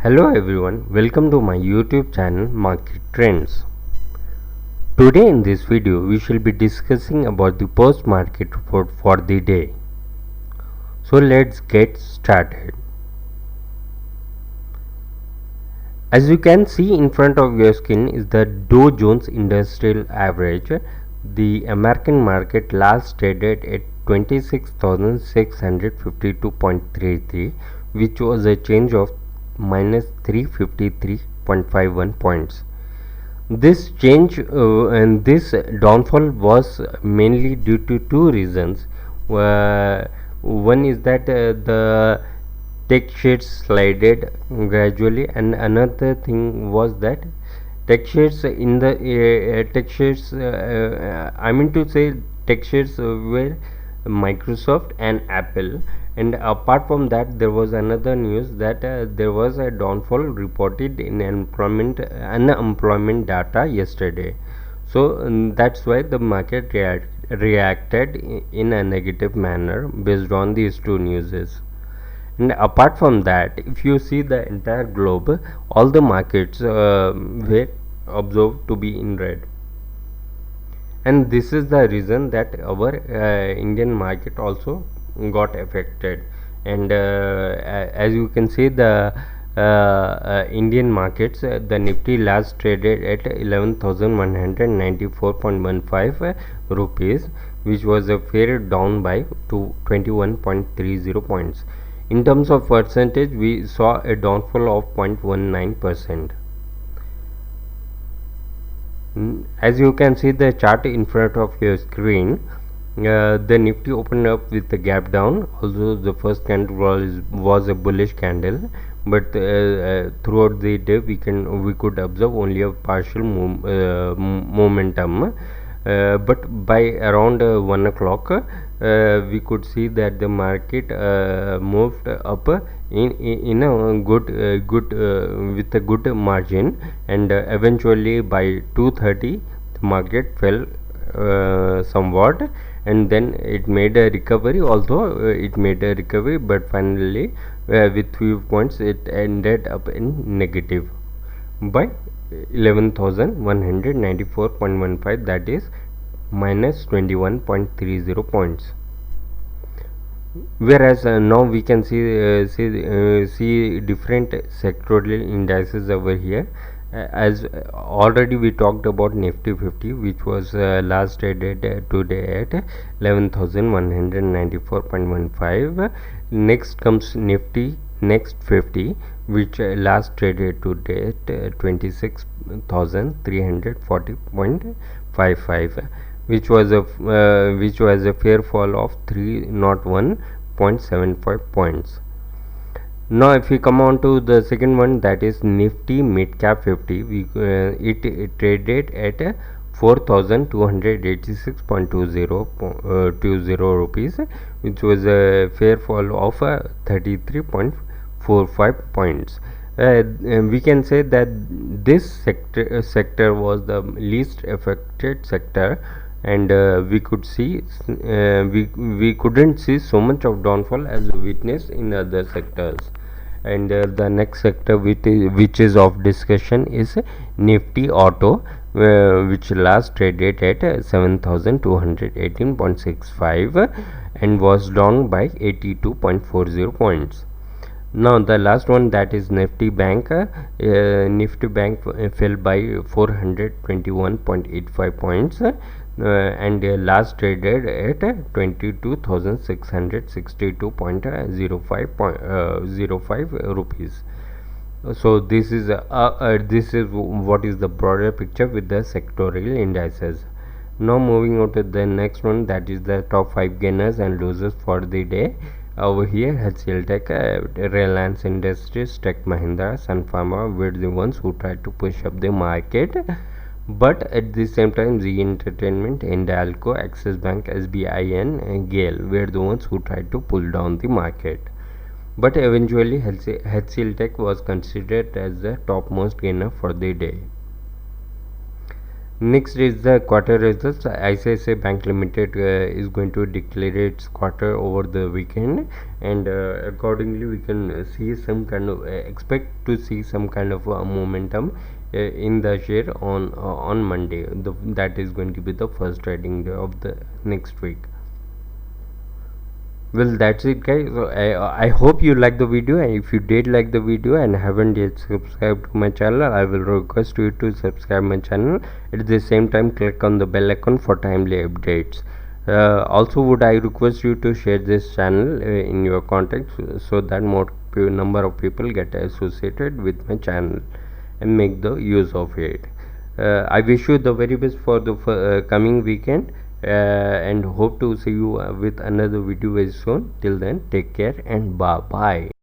Hello everyone, welcome to my YouTube channel Market Trends. Today in this video we shall be discussing about the post market report for the day. So let's get started. As you can see in front of your screen is the Dow Jones Industrial Average. The American market last traded at 26,652.33, which was a change of minus 353.51 points. This change and this downfall was mainly due to two reasons. One is that the tech shares slided gradually, and another thing was that tech shares in the tech shares I mean to say tech shares were Microsoft and Apple. And apart from that, there was another news that there was a downfall reported in unemployment data yesterday. So that's why the market reacted in a negative manner based on these two newses. And apart from that, if you see the entire globe, all the markets were observed to be in red, and this is the reason that our Indian market also got affected. And as you can see, the Indian markets, the Nifty last traded at 11,194.15 rupees, which was a fair down by 21.30 points. In terms of percentage, we saw a downfall of 0.19%. As you can see the chart in front of your screen, the Nifty opened up with a gap down. Also, the first candle was a bullish candle, but throughout the day we could observe only a partial momentum. But by around 1 o'clock, we could see that the market moved up in a good with a good margin, and eventually by 2:30 the market fell somewhat, and then it made a recovery. Although it made a recovery, but finally with few points it ended up in negative by 11,194.15, that is minus 21.30 points. Whereas now we can see different sectoral indices over here. As already we talked about Nifty 50, which was last traded today at 11,194.15. Next comes Nifty Next 50, which last traded today at 26,340.55, which was a fair fall of 301.75 points. Now if we come on to the second one, that is Nifty Mid Cap 50, it traded at 4,286.20 rupees, which was a fair fall of 33.45 points. We can say that this sector was the least affected sector, and we couldn't see so much of downfall as witnessed in other sectors. And the next sector which is of discussion is Nifty Auto, which last traded at 7,218.65 and was down by 82.40 points. Now the last one, that is Nifty Bank. Nifty Bank fell by 421.85 points, and last traded at 22,662.05 rupees. So this is what is the broader picture with the sectorial indices. Now moving on to the next one, that is the top 5 gainers and losers for the day. Over here, HCL Tech, Reliance Industries, Tech Mahindra, Sun Pharma were the ones who tried to push up the market. But at the same time, Zee Entertainment, Hindalco, Axis Bank, SBI and GAIL were the ones who tried to pull down the market. But eventually, HCL Tech was considered as the topmost gainer for the day. Next is the quarter results. ICICI Bank Limited is going to declare its quarter over the weekend, and accordingly we can see some kind of expect to see some kind of momentum in the share on Monday. That is going to be the first trading day of the next week. Well, that's it guys. So I hope you like the video, and if you did like the video and haven't yet subscribed to my channel, I will request you to subscribe my channel. At the same time, click on the bell icon for timely updates. Also would I request you to share this channel in your contacts, so that more number of people get associated with my channel and make the use of it. I wish you the very best for the coming weekend, and hope to see you with another video very soon. Till then, take care and bye bye.